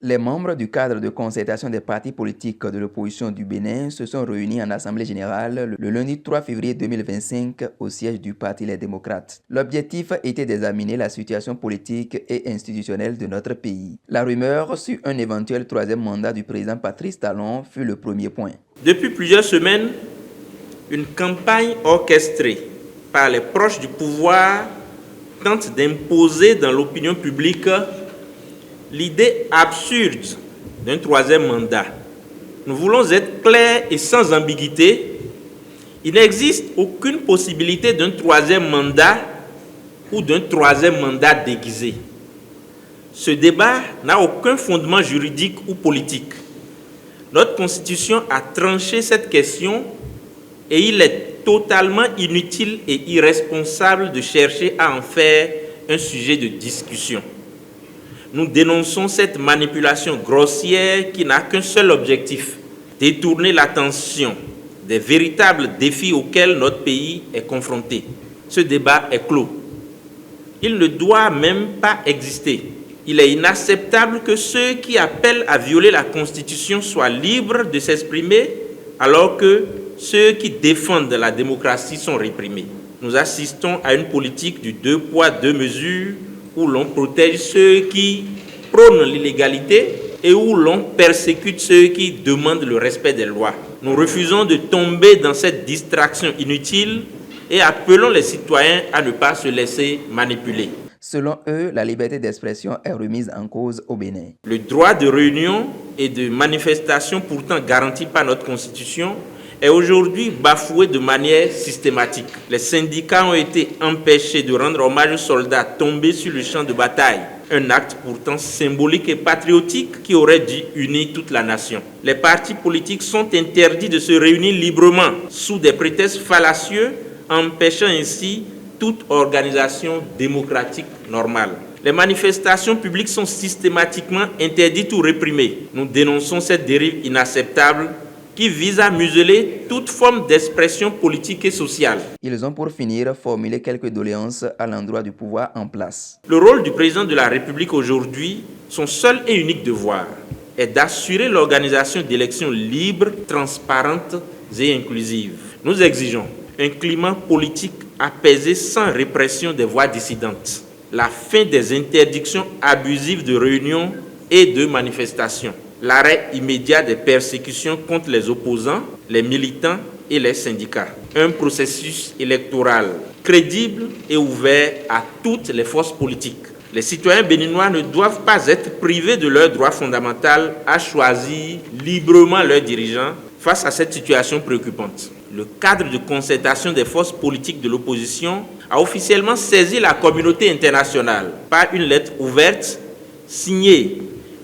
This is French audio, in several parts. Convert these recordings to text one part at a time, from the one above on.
Les membres du cadre de concertation des partis politiques de l'opposition du Bénin se sont réunis en Assemblée générale le lundi 3 février 2025 au siège du Parti Les Démocrates. L'objectif était d'examiner la situation politique et institutionnelle de notre pays. La rumeur sur un éventuel troisième mandat du président Patrice Talon fut le premier point. Depuis plusieurs semaines, une campagne orchestrée par les proches du pouvoir tente d'imposer dans l'opinion publique l'idée absurde d'un troisième mandat. Nous voulons être clairs et sans ambiguïté. Il n'existe aucune possibilité d'un troisième mandat ou d'un troisième mandat déguisé. Ce débat n'a aucun fondement juridique ou politique. Notre Constitution a tranché cette question et il est totalement inutile et irresponsable de chercher à en faire un sujet de discussion. Nous dénonçons cette manipulation grossière qui n'a qu'un seul objectif, détourner l'attention des véritables défis auxquels notre pays est confronté. Ce débat est clos. Il ne doit même pas exister. Il est inacceptable que ceux qui appellent à violer la Constitution soient libres de s'exprimer alors que ceux qui défendent la démocratie sont réprimés. Nous assistons à une politique du deux poids, deux mesures où l'on protège ceux qui prônent l'illégalité et où l'on persécute ceux qui demandent le respect des lois. Nous refusons de tomber dans cette distraction inutile et appelons les citoyens à ne pas se laisser manipuler. Selon eux, la liberté d'expression est remise en cause au Bénin. Le droit de réunion et de manifestation pourtant garanti par notre Constitution est aujourd'hui bafoué de manière systématique. Les syndicats ont été empêchés de rendre hommage aux soldats tombés sur le champ de bataille, un acte pourtant symbolique et patriotique qui aurait dû unir toute la nation. Les partis politiques sont interdits de se réunir librement sous des prétextes fallacieux, empêchant ainsi toute organisation démocratique normale. Les manifestations publiques sont systématiquement interdites ou réprimées. Nous dénonçons cette dérive inacceptable qui vise à museler toute forme d'expression politique et sociale. Ils ont pour finir formulé quelques doléances à l'endroit du pouvoir en place. Le rôle du président de la République aujourd'hui, son seul et unique devoir, est d'assurer l'organisation d'élections libres, transparentes et inclusives. Nous exigeons un climat politique apaisé sans répression des voix dissidentes, la fin des interdictions abusives de réunions et de manifestations, l'arrêt immédiat des persécutions contre les opposants, les militants et les syndicats. Un processus électoral crédible et ouvert à toutes les forces politiques. Les citoyens béninois ne doivent pas être privés de leur droit fondamental à choisir librement leurs dirigeants face à cette situation préoccupante. Le cadre de concertation des forces politiques de l'opposition a officiellement saisi la communauté internationale par une lettre ouverte signée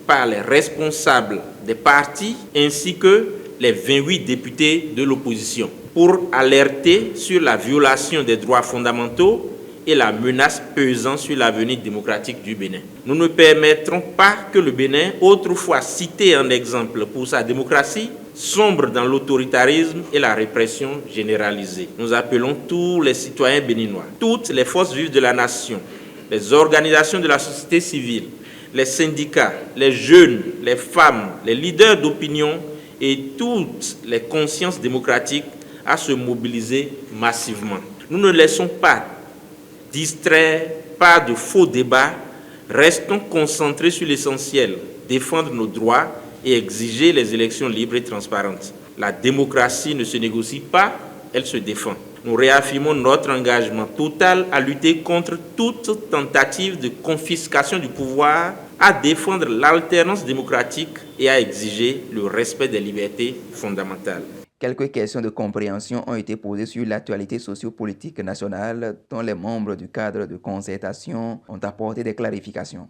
par les responsables des partis ainsi que les 28 députés de l'opposition pour alerter sur la violation des droits fondamentaux et la menace pesant sur l'avenir démocratique du Bénin. Nous ne permettrons pas que le Bénin, autrefois cité en exemple pour sa démocratie, sombre dans l'autoritarisme et la répression généralisée. Nous appelons tous les citoyens béninois, toutes les forces vives de la nation, les organisations de la société civile, les syndicats, les jeunes, les femmes, les leaders d'opinion et toutes les consciences démocratiques à se mobiliser massivement. Nous ne laissons pas distraire par de faux débats, restons concentrés sur l'essentiel, défendre nos droits et exiger les élections libres et transparentes. La démocratie ne se négocie pas, elle se défend. Nous réaffirmons notre engagement total à lutter contre toute tentative de confiscation du pouvoir, à défendre l'alternance démocratique et à exiger le respect des libertés fondamentales. Quelques questions de compréhension ont été posées sur l'actualité sociopolitique nationale dont les membres du cadre de concertation ont apporté des clarifications.